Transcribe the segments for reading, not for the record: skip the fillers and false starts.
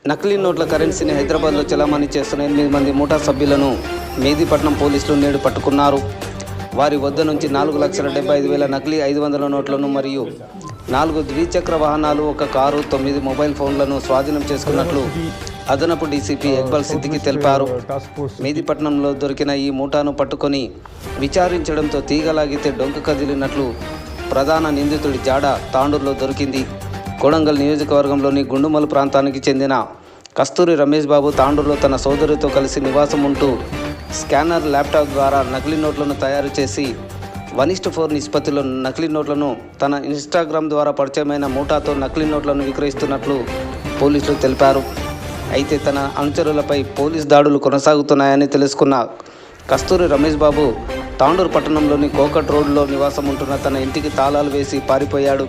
నకిలీ నోట్ల కరెన్సీని హైదరాబాద్లో చలామణి చేస్తున్న 8 మంది ముఠా సభ్యులను మెహదీపట్నం పోలీసులు నేడు పట్టుకున్నారు. వారి వద్ద నుంచి 4,75,000 నకిలీ 500 నోట్లను మరియు 4 ద్విచక్ర వాహనాలు, 1 కారు, 9 మొబైల్ ఫోన్లను స్వాధీనం చేసుకున్నట్లు అదనపు డీసీపీ ఇక్బాల్ సిద్దికి తెలిపారు. మెహదీపట్నంలో దొరికిన ఈ ముఠాను పట్టుకొని విచారించడంతో తీగలాగితే డొంక కదిలినట్లు ప్రధాన నిందితుడి జాడ తాండూరులో దొరికింది. కొడంగల్ నియోజకవర్గంలోని గుండుమల్ ప్రాంతానికి చెందిన కస్తూరి రమేష్ బాబు తాండూరులో తన సోదరితో కలిసి నివాసం ఉంటూ స్కానర్ ల్యాప్టాప్ ద్వారా నకిలీ నోట్లను తయారు చేసి 1:4 నిష్పత్తిలో నకిలీ నోట్లను తన ఇన్స్టాగ్రామ్ ద్వారా పరిచయమైన ముఠాతో నకిలీ నోట్లను విక్రయిస్తున్నట్లు పోలీసులు తెలిపారు. అయితే తన అనుచరులపై పోలీస్ దాడులు కొనసాగుతున్నాయని తెలుసుకున్న కస్తూరి రమేష్ బాబు తాండూరు పట్టణంలోని కోకట్ రోడ్లో నివాసం ఉంటున్న తన ఇంటికి తాళాలు వేసి పారిపోయాడు.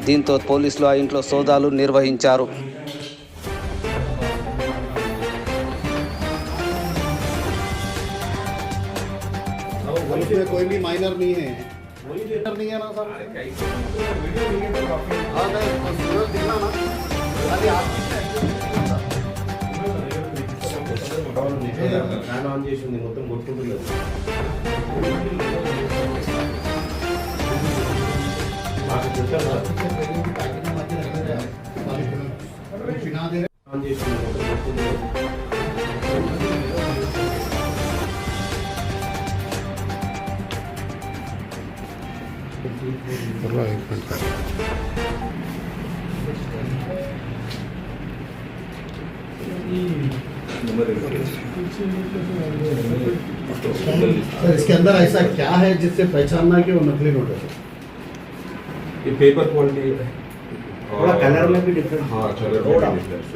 దీంతో పోలీసులు ఆ ఇంట్లో సోదాలు నిర్వహించారు. कोई भी माइनर नहीं है, माइनर नहीं है ना सर। हाँ सूरज दिखना ना, अरे आप ఫ్యాన్ ఆన్ చేసి ఉంది, మొత్తం కొట్టుకుంటుంది. ఆన్ చేసి మొత్తం కొట్టుకుంటుంది. सर इसके अंदर ऐसा क्या है जिससे पहचानना कि वो नकली नोट है? ये पेपर क्वालिटी है, थोड़ा कलर में भी डिफरेंस। हाँ कलर में डिफरेंस।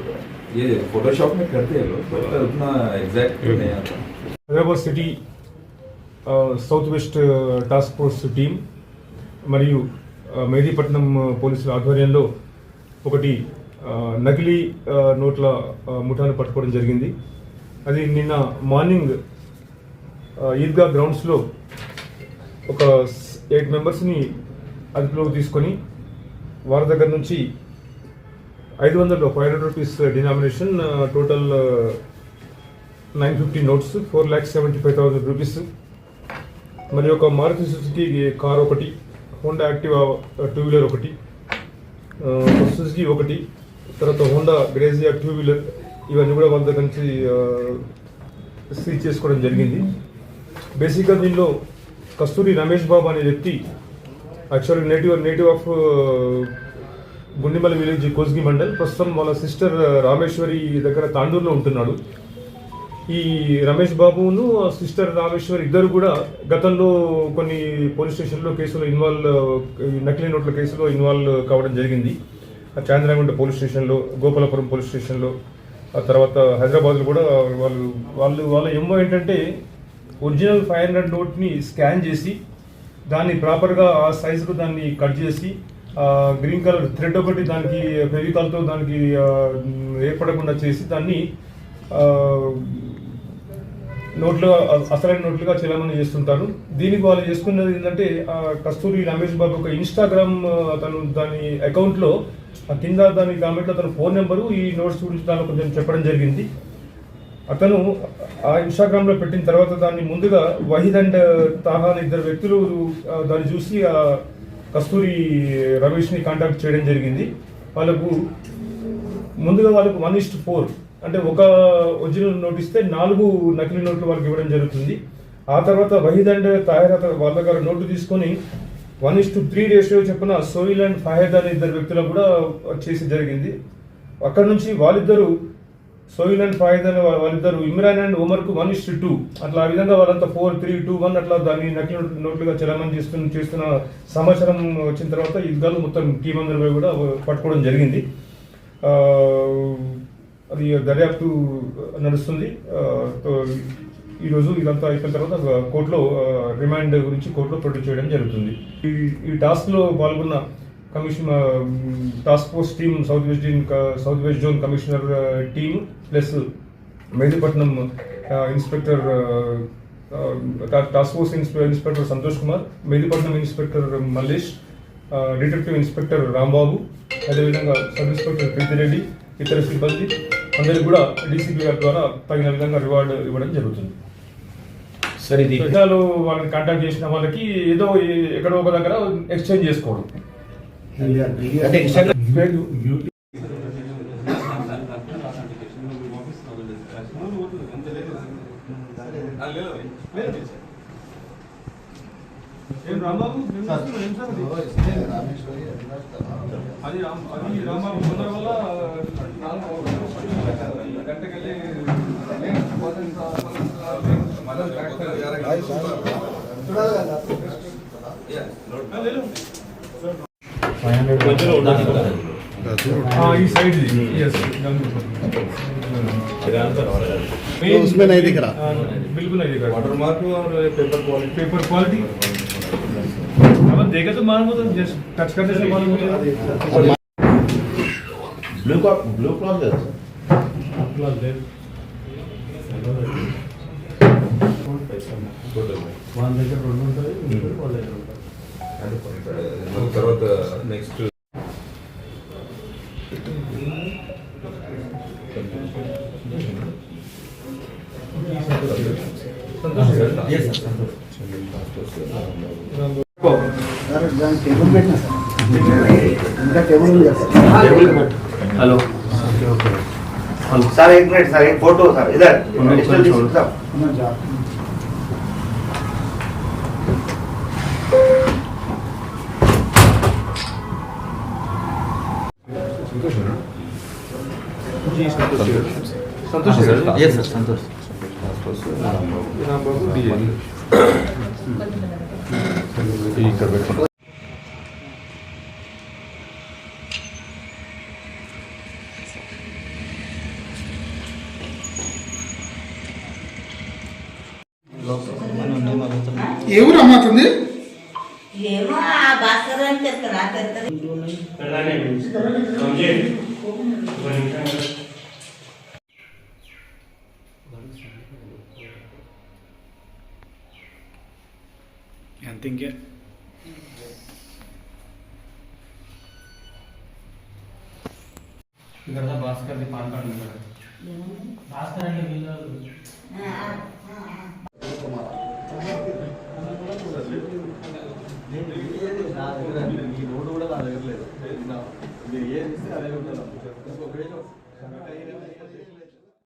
ये फोटोशॉप में करते हैं लोग, बट उतना एग्जैक्ट नहीं आता। Hyderabad city south west task force team మరియు మెహదీపట్నం పోలీసుల ఆధ్వర్యంలో ఒకటి నకిలీ నోట్ల ముఠాను పట్టుకోవడం జరిగింది. అది నిన్న మార్నింగ్ ఈద్గా గ్రౌండ్స్లో ఒక 8 మెంబర్స్ని అదుపులోకి తీసుకొని వారి దగ్గర నుంచి 500 rupees denomination, total 950 notes, 4,75,000 rupees, మరి ఒక మారుతి సుజుకి కార్ ఒకటి, హోండా యాక్టివా 2 వీలర్ ఒకటి, సుజుకి ఒకటి, తర్వాత హోండా గ్రేజియా 2 వీలర్, ఇవన్నీ కూడా వాళ్ళ దగ్గర నుంచి సీజ్ చేసుకోవడం జరిగింది. బేసిక్గా దీనిలో కస్తూరి రమేష్ బాబు అనే వ్యక్తి యాక్చువల్గా native of Gundimal village, Kosgi mandal. ప్రస్తుతం వాళ్ళ సిస్టర్ రామేశ్వరి దగ్గర తాండూరులో ఉంటున్నాడు. ఈ రమేష్ బాబును సిస్టర్ రామేశ్వర్ ఇద్దరు కూడా గతంలో కొన్ని పోలీస్ స్టేషన్లో కేసులో నకిలీ నోట్ల కేసులో ఇన్వాల్వ్ కావడం జరిగింది. చాంద్రాగుంట పోలీస్ స్టేషన్లో, గోపాలపురం పోలీస్ స్టేషన్లో, ఆ తర్వాత హైదరాబాద్లో కూడా వాళ్ళ ఏమో ఏంటంటే ఒరిజినల్ 500 నోట్ని స్కాన్ చేసి దాన్ని ప్రాపర్గా ఆ సైజుకు దాన్ని కట్ చేసి గ్రీన్ కలర్ థ్రెడ్ ఒకటి దానికి ఫెవికాల్తో దానికి ఏర్పడకుండా చేసి దాన్ని నోట్లుగా, అసలైన నోట్లుగా చలామణి చేస్తుంటారు. దీనికి వాళ్ళు చేసుకున్నది ఏంటంటే కస్తూరి రమేష్ బాబు ఒక ఇన్స్టాగ్రామ్ అతను దాని అకౌంట్లో కింద దాని కామెంట్లో అతను ఫోన్ నెంబరు, ఈ నోట్స్ గురించి దానిలో కొంచెం చెప్పడం జరిగింది. అతను ఆ ఇన్స్టాగ్రామ్లో పెట్టిన తర్వాత దాన్ని ముందుగా వహీద్ అండ్ తాహా అనే 2 వ్యక్తులు దాన్ని చూసి ఆ కస్తూరి రమేష్ని కాంటాక్ట్ చేయడం జరిగింది. వాళ్ళకు ముందుగా 1:4 అంటే ఒక ఒరిజినల్ నోట్ ఇస్తే 4 నకిలీ నోట్లు వాళ్ళకి ఇవ్వడం జరుగుతుంది. ఆ తర్వాత వహీద్ అండ్ తాహిర్ వాళ్ళ దగ్గర నోటు తీసుకొని 1:3 రేషియో చెప్పిన సోయిల్ అండ్ ఫాహెద్ అనే 2 వ్యక్తులకు కూడా చేసి జరిగింది. అక్కడ నుంచి వాళ్ళిద్దరు సోయిల్ అండ్ ఫాహెద్ అనే వాళ్ళిద్దరు ఇమ్రాన్ అండ్ ఉమర్కు 1:2 అట్లా ఆ విధంగా వాళ్ళంతా 4, 3, 2, 1 అట్లా దాన్ని నకిలీ నోట్లుగా చలామణి చేస్తున్న సమాచారం వచ్చిన తర్వాత ఇద్దరు మొత్తం టీం అందరిపై కూడా పట్టుకోవడం జరిగింది. అది దర్యాప్తు నడుస్తుంది. ఈరోజు ఇదంతా అయిపోయిన తర్వాత కోర్టులో రిమాండ్ గురించి కోర్టులో ప్రొడ్యూస్ చేయడం జరుగుతుంది. ఈ టాస్క్లో పాల్గొన్న task force team, south west zone commissioner team plus Mehdipatnam inspector, task force inspector Santosh Kumar, Mehdipatnam inspector Mallesh, detective inspector Rambabu, అదేవిధంగా సబ్ ఇన్స్పెక్టర్ ప్రీతిరెడ్డి, ఇతర సిబ్బంది అందరికి కూడా డీసీపీ గారి ద్వారా తగిన విధంగా రివార్డు ఇవ్వడం జరుగుతుంది. సరే ఇది విషయాలు వాళ్ళని కాంటాక్ట్ చేసిన వాళ్ళకి ఏదో ఎక్కడో ఒక దగ్గర ఎక్స్చేంజ్ చేసుకోవడం. అంటే ఈ సైడ్ उसमें नहीं दिख रहा. बिल्कुल नहीं दिखा. वाटर मार्क और पेपर क्वालिटी अब देखा तो मालूम होता जस्ट टच करने से मालूम होता है. ब्लू क्लॉथ है తర్వాత నెక్స్ట్ टेबल बैठना सर, इनका टेबल मिल जाता. हेलो सर एक मिनट सर, एक फोटो सर इधर डिजिटल साहब. संतोष सर. यस सर संतोष. ఎవరు అమ్మాతుంది ఏమో ఆ భాస్కర్ అని చెప్తారు ఆ చెప్తారు అంత ఇంకే భాస్కర్ పాన్ కార్డు భాస్కర్ అంటే ఈ రోడ్డు కూడా నా దగ్గర లేదు. ఇది ఏది ఇస్తే అదే ఉంటుంది.